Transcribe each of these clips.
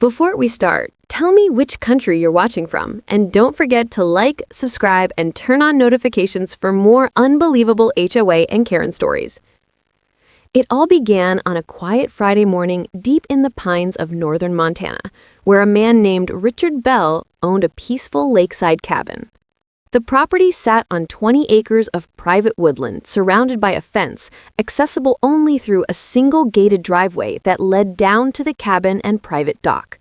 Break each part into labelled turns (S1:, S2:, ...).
S1: Before we start, tell me which country you're watching from, and don't forget to like, subscribe, and turn on notifications for more unbelievable HOA and Karen stories. It all began on a quiet Friday morning deep in the pines of northern Montana, where a man named Richard Bell owned a peaceful lakeside cabin. The property sat on 20 acres of private woodland surrounded by a fence, accessible only through a single gated driveway that led down to the cabin and private dock.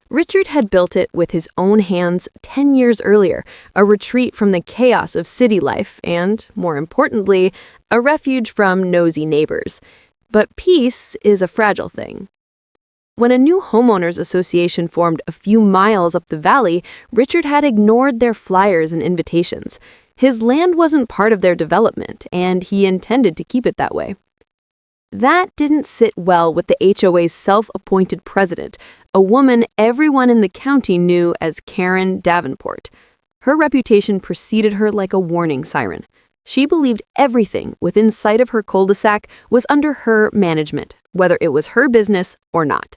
S1: Richard had built it with his own hands 10 years earlier, a retreat from the chaos of city life and, more importantly, a refuge from nosy neighbors. But peace is a fragile thing. When a new homeowners association formed a few miles up the valley, Richard had ignored their flyers and invitations. His land wasn't part of their development, and he intended to keep it that way. That didn't sit well with the HOA's self-appointed president, a woman everyone in the county knew as Karen Davenport. Her reputation preceded her like a warning siren. She believed everything within sight of her cul-de-sac was under her management, whether it was her business or not.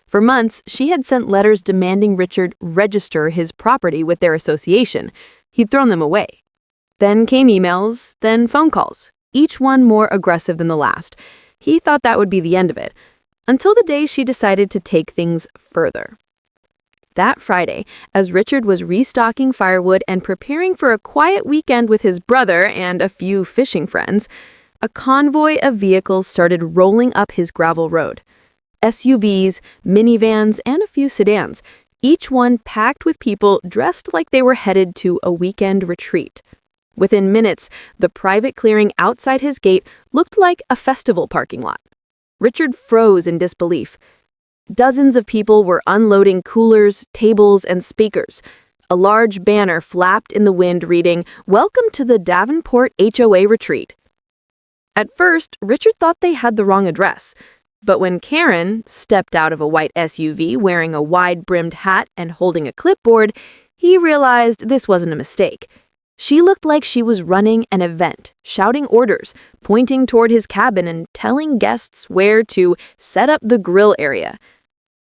S1: For months, she had sent letters demanding Richard register his property with their association. He'd thrown them away. Then came emails, then phone calls, each one more aggressive than the last. He thought that would be the end of it, until the day she decided to take things further. That Friday, as Richard was restocking firewood and preparing for a quiet weekend with his brother and a few fishing friends, a convoy of vehicles started rolling up his gravel road. SUVs, minivans, and a few sedans, each one packed with people dressed like they were headed to a weekend retreat. Within minutes, the private clearing outside his gate looked like a festival parking lot. Richard froze in disbelief. Dozens of people were unloading coolers, tables, and speakers. A large banner flapped in the wind reading, "Welcome to the Davenport HOA Retreat." At first, Richard thought they had the wrong address. But when Karen stepped out of a white SUV wearing a wide-brimmed hat and holding a clipboard, he realized this wasn't a mistake. She looked like she was running an event, shouting orders, pointing toward his cabin and telling guests where to set up the grill area.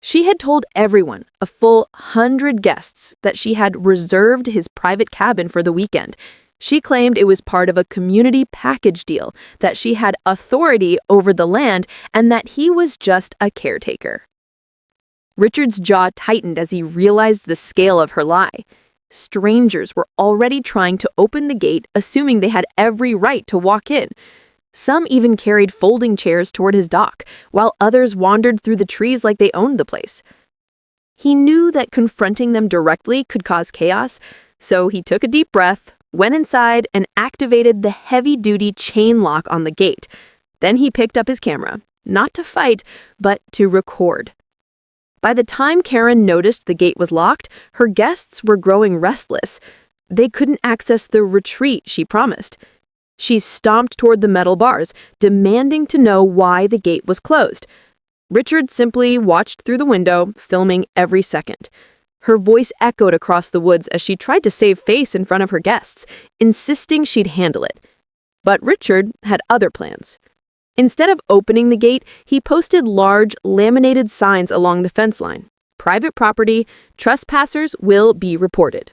S1: She had told everyone, a full 100 guests, that she had reserved his private cabin for the weekend. She claimed it was part of a community package deal, that she had authority over the land, and that he was just a caretaker. Richard's jaw tightened as he realized the scale of her lie. Strangers were already trying to open the gate, assuming they had every right to walk in. Some even carried folding chairs toward his dock, while others wandered through the trees like they owned the place. He knew that confronting them directly could cause chaos, so he took a deep breath, went inside, and activated the heavy-duty chain lock on the gate. Then he picked up his camera, not to fight, but to record. By the time Karen noticed the gate was locked, her guests were growing restless. They couldn't access the retreat she promised. She stomped toward the metal bars, demanding to know why the gate was closed. Richard simply watched through the window, filming every second. Her voice echoed across the woods as she tried to save face in front of her guests, insisting she'd handle it. But Richard had other plans. Instead of opening the gate, he posted large, laminated signs along the fence line. "Private property, trespassers will be reported."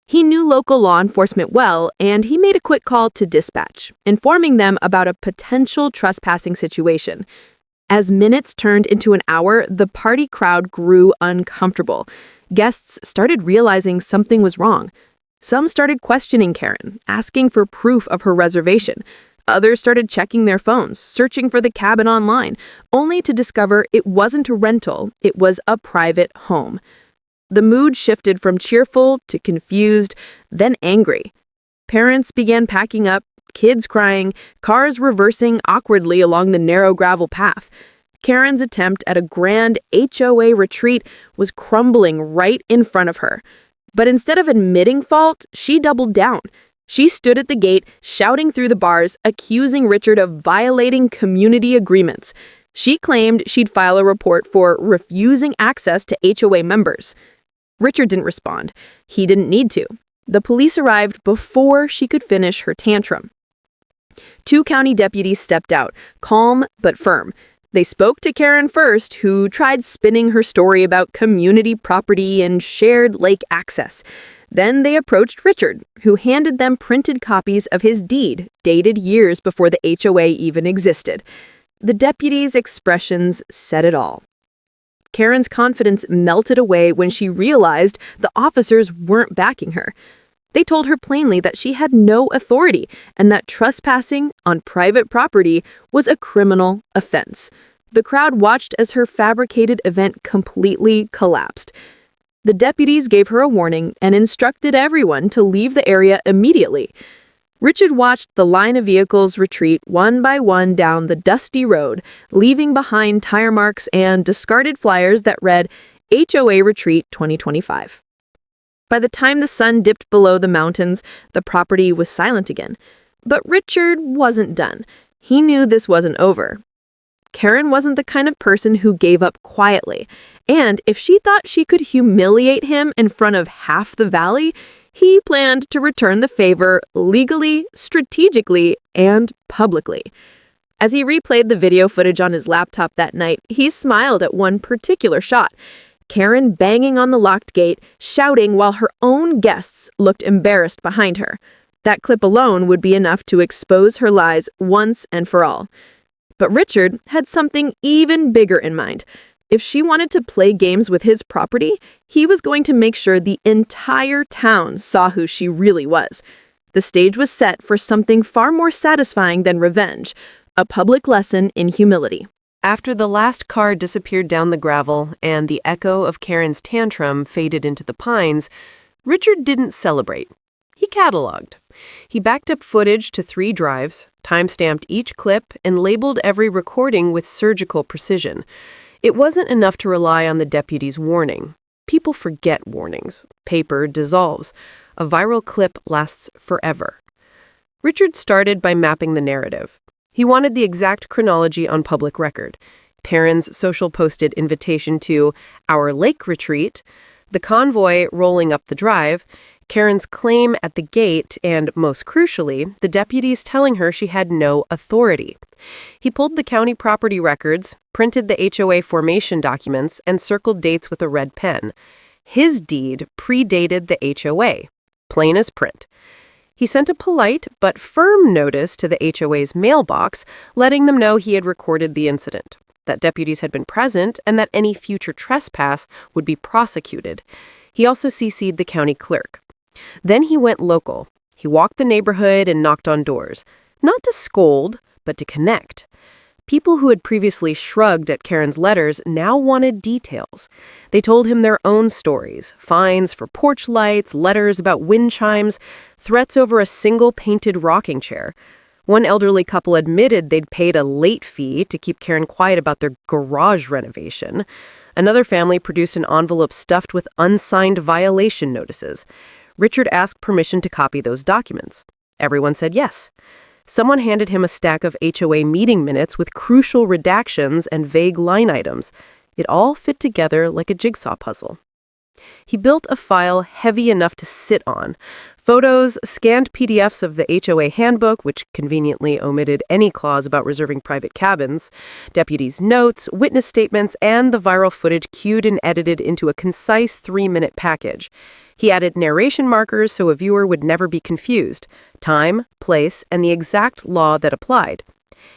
S1: He knew local law enforcement well, and he made a quick call to dispatch, informing them about a potential trespassing situation. As minutes turned into an hour, the party crowd grew uncomfortable. Guests started realizing something was wrong. Some started questioning Karen, asking for proof of her reservation. Others started checking their phones, searching for the cabin online, only to discover it wasn't a rental, it was a private home. The mood shifted from cheerful to confused, then angry. Parents began packing up, kids crying, cars reversing awkwardly along the narrow gravel path. Karen's attempt at a grand HOA retreat was crumbling right in front of her. But instead of admitting fault, she doubled down. She stood at the gate, shouting through the bars, accusing Richard of violating community agreements. She claimed she'd file a report for refusing access to HOA members. Richard didn't respond. He didn't need to. The police arrived before she could finish her tantrum. 2 county deputies stepped out, calm but firm. They spoke to Karen first, who tried spinning her story about community property and shared lake access. Then they approached Richard, who handed them printed copies of his deed, dated years before the HOA even existed. The deputy's expressions said it all. Karen's confidence melted away when she realized the officers weren't backing her. They told her plainly that she had no authority and that trespassing on private property was a criminal offense. The crowd watched as her fabricated event completely collapsed. The deputies gave her a warning and instructed everyone to leave the area immediately. Richard watched the line of vehicles retreat one by one down the dusty road, leaving behind tire marks and discarded flyers that read, HOA Retreat 2025. By the time the sun dipped below the mountains, the property was silent again. But Richard wasn't done. He knew this wasn't over. Karen wasn't the kind of person who gave up quietly, and if she thought she could humiliate him in front of half the valley, he planned to return the favor legally, strategically, and publicly. As he replayed the video footage on his laptop that night, he smiled at one particular shot. Karen banging on the locked gate, shouting while her own guests looked embarrassed behind her. That clip alone would be enough to expose her lies once and for all. But Richard had something even bigger in mind. If she wanted to play games with his property, he was going to make sure the entire town saw who she really was. The stage was set for something far more satisfying than revenge, a public lesson in humility. After the last car disappeared down the gravel and the echo of Karen's tantrum faded into the pines, Richard didn't celebrate. He cataloged. He backed up footage to 3 drives, time-stamped each clip, and labeled every recording with surgical precision. It wasn't enough to rely on the deputy's warning. People forget warnings. Paper dissolves. A viral clip lasts forever. Richard started by mapping the narrative. He wanted the exact chronology on public record. Karen's social posted invitation to our lake retreat, the convoy rolling up the drive, Karen's claim at the gate, and, most crucially, the deputies telling her she had no authority. He pulled the county property records, printed the HOA formation documents, and circled dates with a red pen. His deed predated the HOA, plain as print. He sent a polite but firm notice to the HOA's mailbox, letting them know he had recorded the incident, that deputies had been present, and that any future trespass would be prosecuted. He also CC'd the county clerk. Then he went local. He walked the neighborhood and knocked on doors, not to scold, but to connect. People who had previously shrugged at Karen's letters now wanted details. They told him their own stories, fines for porch lights, letters about wind chimes, threats over a single painted rocking chair. One elderly couple admitted they'd paid a late fee to keep Karen quiet about their garage renovation. Another family produced an envelope stuffed with unsigned violation notices. Richard asked permission to copy those documents. Everyone said yes. Someone handed him a stack of HOA meeting minutes with crucial redactions and vague line items. It all fit together like a jigsaw puzzle. He built a file heavy enough to sit on. Photos, scanned PDFs of the HOA handbook, which conveniently omitted any clause about reserving private cabins, deputies' notes, witness statements, and the viral footage cued and edited into a concise 3-minute package. He added narration markers so a viewer would never be confused, time, place, and the exact law that applied.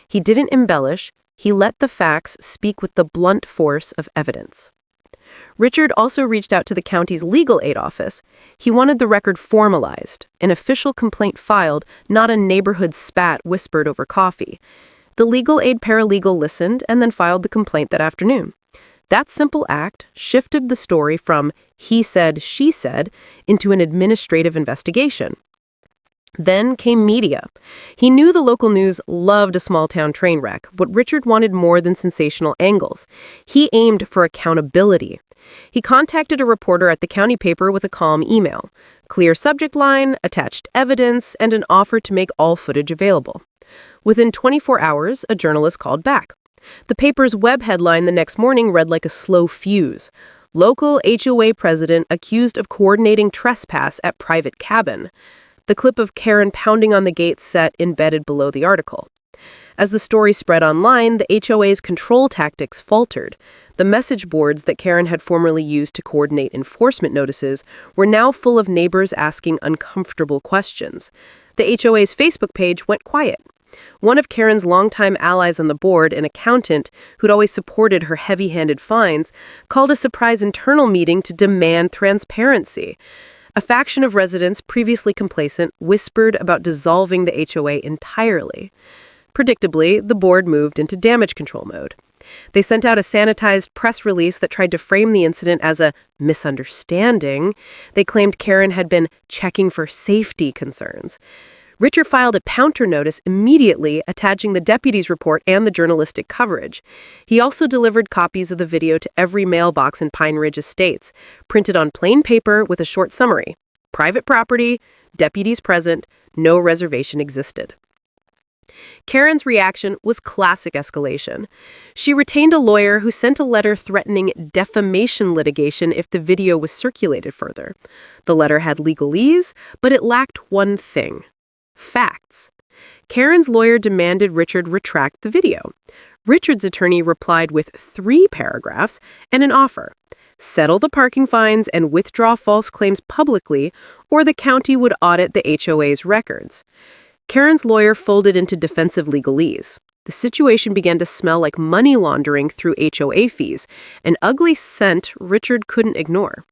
S1: He didn't embellish, he let the facts speak with the blunt force of evidence. Richard also reached out to the county's legal aid office. He wanted the record formalized, an official complaint filed, not a neighborhood spat whispered over coffee. The legal aid paralegal listened and then filed the complaint that afternoon. That simple act shifted the story from he said, she said into an administrative investigation. Then came media. He knew the local news loved a small-town train wreck, but Richard wanted more than sensational angles. He aimed for accountability. He contacted a reporter at the county paper with a calm email, clear subject line, attached evidence, and an offer to make all footage available. Within 24 hours, a journalist called back. The paper's web headline the next morning read like a slow fuse. Local HOA president accused of coordinating trespass at private cabin. The clip of Karen pounding on the gate set embedded below the article.
S2: As the story spread online, the HOA's control tactics faltered. The message boards that Karen had formerly used to coordinate enforcement notices were now full of neighbors asking uncomfortable questions. The HOA's Facebook page went quiet. One of Karen's longtime allies on the board, an accountant who'd always supported her heavy-handed fines, called a surprise internal meeting to demand transparency. A faction of residents, previously complacent, whispered about dissolving the HOA entirely. Predictably, the board moved into damage control mode. They sent out a sanitized press release that tried to frame the incident as a misunderstanding. They claimed Karen had been checking for safety concerns. Richard filed a counter notice immediately, attaching the deputy's report and the journalistic coverage. He also delivered copies of the video to every mailbox in Pine Ridge Estates, printed on plain paper with a short summary. Private property, deputies present, no reservation existed. Karen's reaction was classic escalation. She retained a lawyer who sent a letter threatening defamation litigation if the video was circulated further. The letter had legalese, but it lacked one thing: facts. Karen's lawyer demanded Richard retract the video. Richard's attorney replied with 3 paragraphs and an offer: settle the parking fines and withdraw false claims publicly, or the county would audit the HOA's records. Karen's lawyer folded into defensive legalese. The situation began to smell like money laundering through HOA fees, an ugly scent Richard couldn't ignore.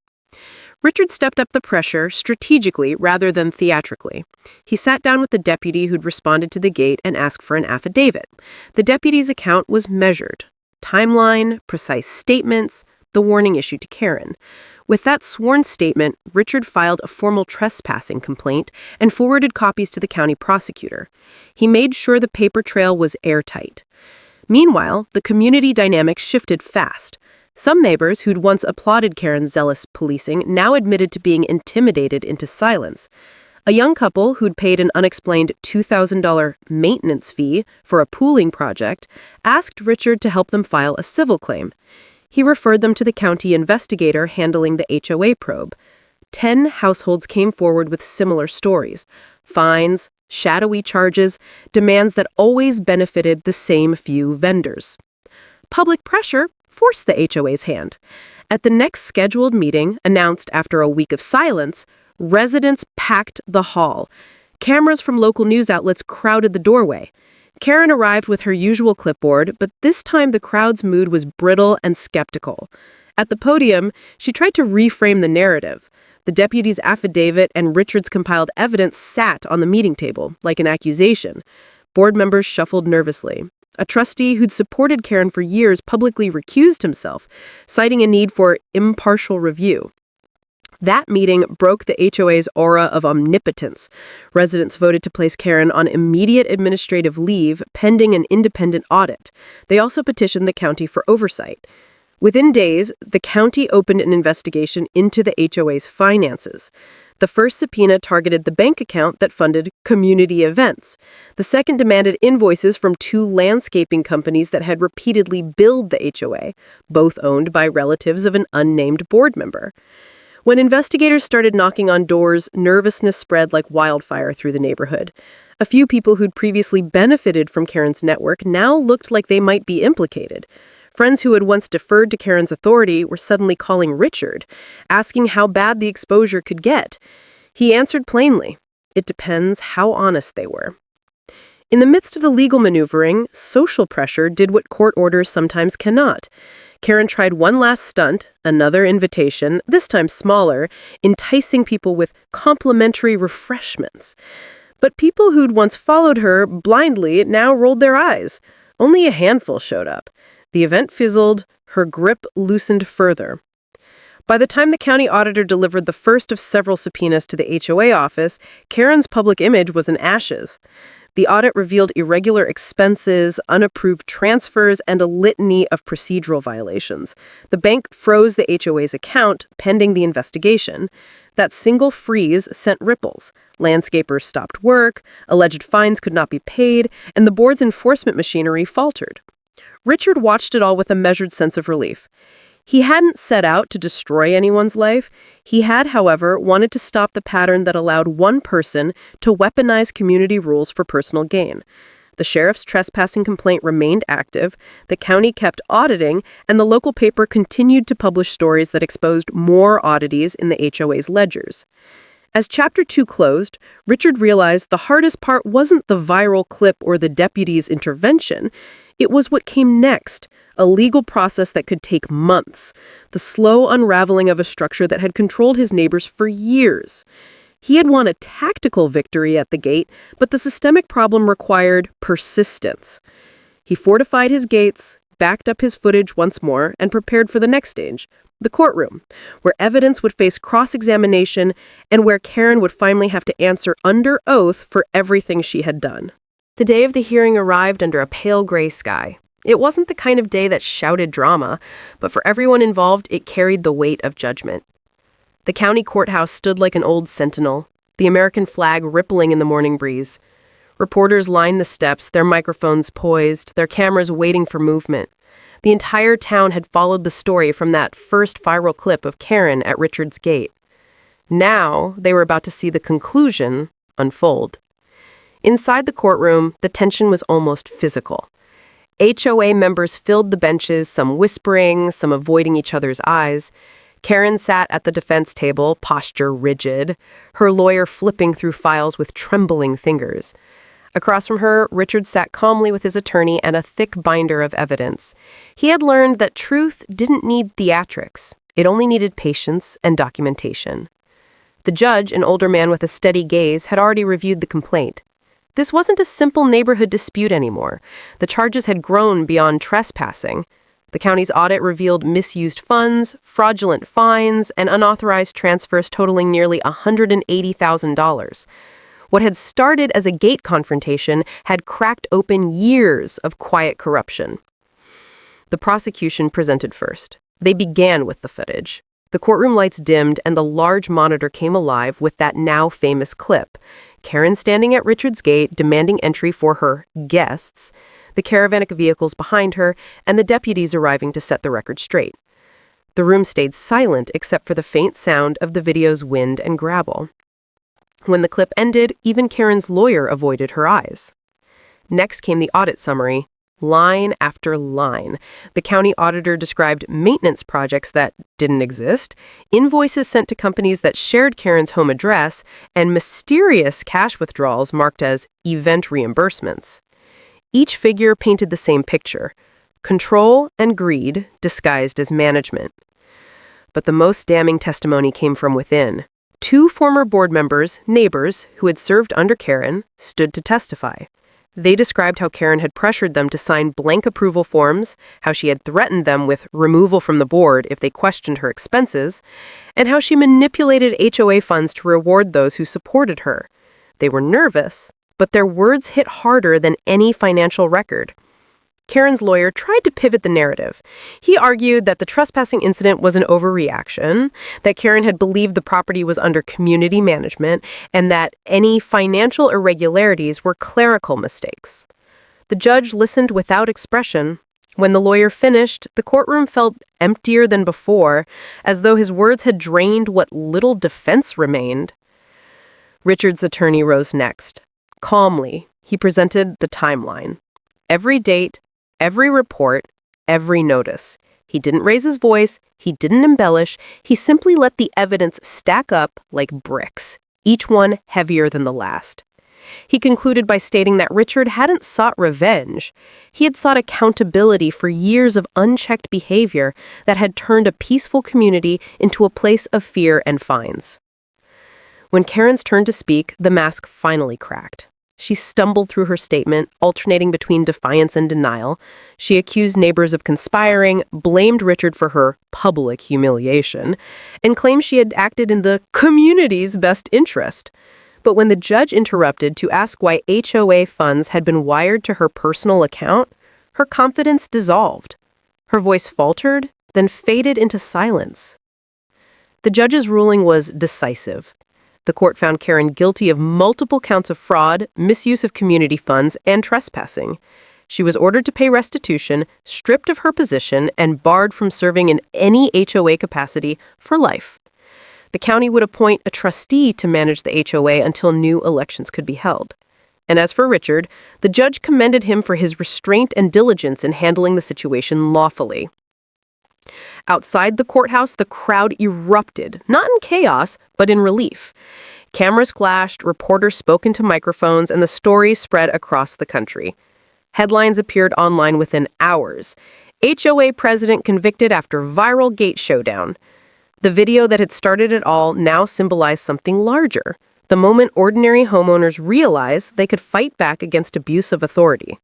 S2: Richard stepped up the pressure strategically rather than theatrically. He sat down with the deputy who'd responded to the gate and asked for an affidavit. The deputy's account was measured. Timeline, precise statements, the warning issued to Karen. With that sworn statement, Richard filed a formal trespassing complaint and forwarded copies to the county prosecutor. He made sure the paper trail was airtight. Meanwhile, the community dynamic shifted fast. Some neighbors who'd once applauded Karen's zealous policing now admitted to being intimidated into silence. A young couple who'd paid an unexplained $2,000 maintenance fee for a pooling project asked Richard to help them file a civil claim. He referred them to the county investigator handling the HOA probe. 10 households came forward with similar stories: fines, shadowy charges, demands that always benefited the same few vendors. Public pressure forced the HOA's hand. At the next scheduled meeting, announced after a week of silence, residents packed the hall. Cameras from local news outlets crowded the doorway. Karen arrived with her usual clipboard, but this time the crowd's mood was brittle and skeptical. At the podium, she tried to reframe the narrative. The deputy's affidavit and Richard's compiled evidence sat on the meeting table, like an accusation. Board members shuffled nervously. A trustee who'd supported Karen for years publicly recused himself, citing a need for impartial review. That meeting broke the HOA's aura of omnipotence. Residents voted to place Karen on immediate administrative leave pending an independent audit. They also petitioned the county for oversight. Within days, the county opened an investigation into the HOA's finances. The first subpoena targeted the bank account that funded community events. The second demanded invoices from 2 landscaping companies that had repeatedly billed the HOA, both owned by relatives of an unnamed board member. When investigators started knocking on doors, nervousness spread like wildfire through the neighborhood. A few people who'd previously benefited from Karen's network now looked like they might be implicated. Friends who had once deferred to Karen's authority were suddenly calling Richard, asking how bad the exposure could get. He answered plainly, it depends how honest they were. In the midst of the legal maneuvering, social pressure did what court orders sometimes cannot. Karen tried one last stunt, another invitation, this time smaller, enticing people with complimentary refreshments. But people who'd once followed her blindly now rolled their eyes. Only a handful showed up. The event fizzled, her grip loosened further. By the time the county auditor delivered the first of several subpoenas to the HOA office, Karen's public image was in ashes. The audit revealed irregular expenses, unapproved transfers, and a litany of procedural violations. The bank froze the HOA's account pending the investigation. That single freeze sent ripples. Landscapers stopped work, alleged fines could not be paid, and the board's enforcement machinery faltered. Richard watched it all with a measured sense of relief. He hadn't set out to destroy anyone's life. He had, however, wanted to stop the pattern that allowed one person to weaponize community rules for personal gain. The sheriff's trespassing complaint remained active, the county kept auditing, and the local paper continued to publish stories that exposed more oddities in the HOA's ledgers. As Chapter 2 closed, Richard realized the hardest part wasn't the viral clip or the deputy's intervention. It was what came next, a legal process that could take months, the slow unraveling of a structure that had controlled his neighbors for years. He had won a tactical victory at the gate, but the systemic problem required persistence. He fortified his gates, backed up his footage once more, and prepared for the next stage, the courtroom, where evidence would face cross-examination and where Karen would finally have to answer under oath for everything she had done. The day of the hearing arrived under a pale gray sky. It wasn't the kind of day that shouted drama, but for everyone involved, it carried the weight of judgment. The county courthouse stood like an old sentinel, the American flag rippling in the morning breeze. Reporters lined the steps, their microphones poised, their cameras waiting for movement. The entire town had followed the story from that first viral clip of Karen at Richard's gate. Now, they were about to see the conclusion unfold. Inside the courtroom, the tension was almost physical. HOA members filled the benches, some whispering, some avoiding each other's eyes. Karen sat at the defense table, posture rigid, her lawyer flipping through files with trembling fingers. Across from her, Richard sat calmly with his attorney and a thick binder of evidence. He had learned that truth didn't need theatrics. It only needed patience and documentation. The judge, an older man with a steady gaze, had already reviewed the complaint. This wasn't a simple neighborhood dispute anymore. The charges had grown beyond trespassing. The county's audit revealed misused funds, fraudulent fines, and unauthorized transfers totaling nearly $180,000. What had started as a gate confrontation had cracked open years of quiet corruption. The prosecution presented first. They began with the footage. The courtroom lights dimmed and the large monitor came alive with that now famous clip. Karen standing at Richard's gate demanding entry for her guests, the caravan of vehicles behind her, and the deputies arriving to set the record straight. The room stayed silent except for the faint sound of the video's wind and gravel. When the clip ended, even Karen's lawyer avoided her eyes. Next came the audit summary, line after line. The county auditor described maintenance projects that didn't exist, invoices sent to companies that shared Karen's home address, and mysterious cash withdrawals marked as event reimbursements. Each figure painted the same picture: control and greed disguised as management. But the most damning testimony came from within. Two former board members, neighbors, who had served under Karen, stood to testify. They described how Karen had pressured them to sign blank approval forms, how she had threatened them with removal from the board if they questioned her expenses, and how she manipulated HOA funds to reward those who supported her. They were nervous, but their words hit harder than any financial record. Karen's lawyer tried to pivot the narrative. He argued that the trespassing incident was an overreaction, that Karen had believed the property was under community management, and that any financial irregularities were clerical mistakes. The judge listened without expression. When the lawyer finished, the courtroom felt emptier than before, as though his words had drained what little defense remained. Richard's attorney rose next. Calmly, he presented the timeline. Every date, every report, every notice. He didn't raise his voice, he didn't embellish, he simply let the evidence stack up like bricks, each one heavier than the last. He concluded by stating that Richard hadn't sought revenge. He had sought accountability for years of unchecked behavior that had turned a peaceful community into a place of fear and fines. When Karen's turn to speak, the mask finally cracked. She stumbled through her statement, alternating between defiance and denial. She accused neighbors of conspiring, blamed Richard for her public humiliation, and claimed she had acted in the community's best interest. But when the judge interrupted to ask why HOA funds had been wired to her personal account, her confidence dissolved. Her voice faltered, then faded into silence. The judge's ruling was decisive. The court found Karen guilty of multiple counts of fraud, misuse of community funds, and trespassing. She was ordered to pay restitution, stripped of her position, and barred from serving in any HOA capacity for life. The county would appoint a trustee to manage the HOA until new elections could be held. And as for Richard, the judge commended him for his restraint and diligence in handling the situation lawfully. Outside the courthouse, the crowd erupted, not in chaos, but in relief. Cameras flashed, reporters spoke into microphones, and the story spread across the country. Headlines appeared online within hours. HOA president convicted after viral gate showdown. The video that had started it all now symbolized something larger, the moment ordinary homeowners realized they could fight back against abuse of authority.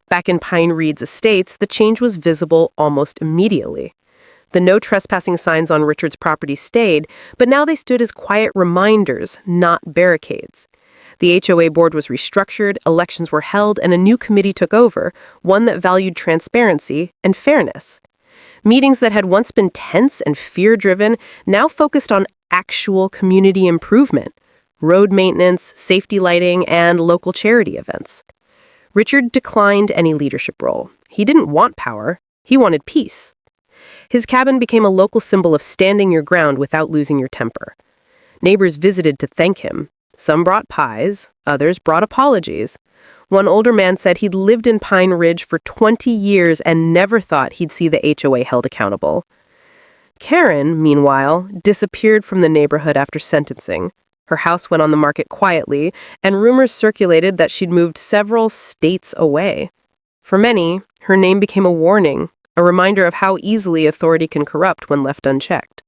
S2: Back in Pine Reed's estates, the change was visible almost immediately. The no trespassing signs on Richard's property stayed, but now they stood as quiet reminders, not barricades. The HOA board was restructured, elections were held, and a new committee took over, one that valued transparency and fairness. Meetings that had once been tense and fear-driven now focused on actual community improvement, road maintenance, safety lighting, and local charity events. Richard declined any leadership role. He didn't want power. He wanted peace. His cabin became a local symbol of standing your ground without losing your temper. Neighbors visited to thank him. Some brought pies, others brought apologies. One older man said he'd lived in Pine Ridge for 20 years and never thought he'd see the HOA held accountable. Karen, meanwhile, disappeared from the neighborhood after sentencing. Her house went on the market quietly, and rumors circulated that she'd moved several states away. For many, her name became a warning, a reminder of how easily authority can corrupt when left unchecked.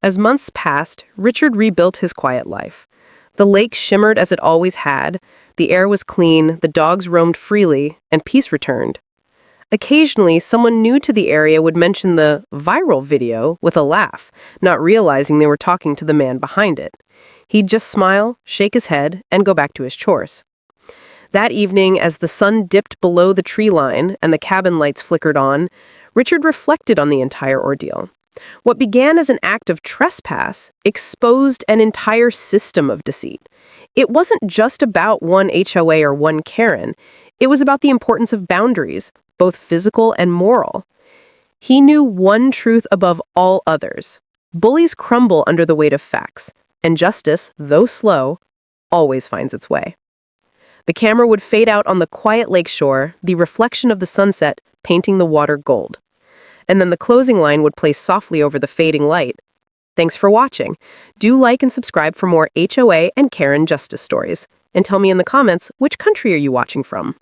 S2: As months passed, Richard rebuilt his quiet life. The lake shimmered as it always had, the air was clean, the dogs roamed freely, and peace returned. Occasionally, someone new to the area would mention the viral video with a laugh, not realizing they were talking to the man behind it. He'd just smile, shake his head, and go back to his chores. That evening, as the sun dipped below the tree line and the cabin lights flickered on, Richard reflected on the entire ordeal. What began as an act of trespass exposed an entire system of deceit. It wasn't just about one HOA or one Karen. It was about the importance of boundaries, both physical and moral. He knew one truth above all others. Bullies crumble under the weight of facts, and justice, though slow, always finds its way. The camera would fade out on the quiet lakeshore, the reflection of the sunset painting the water gold. And then the closing line would play softly over the fading light. Thanks for watching. Do like and subscribe for more HOA and Karen justice stories. And tell me in the comments, which country are you watching from?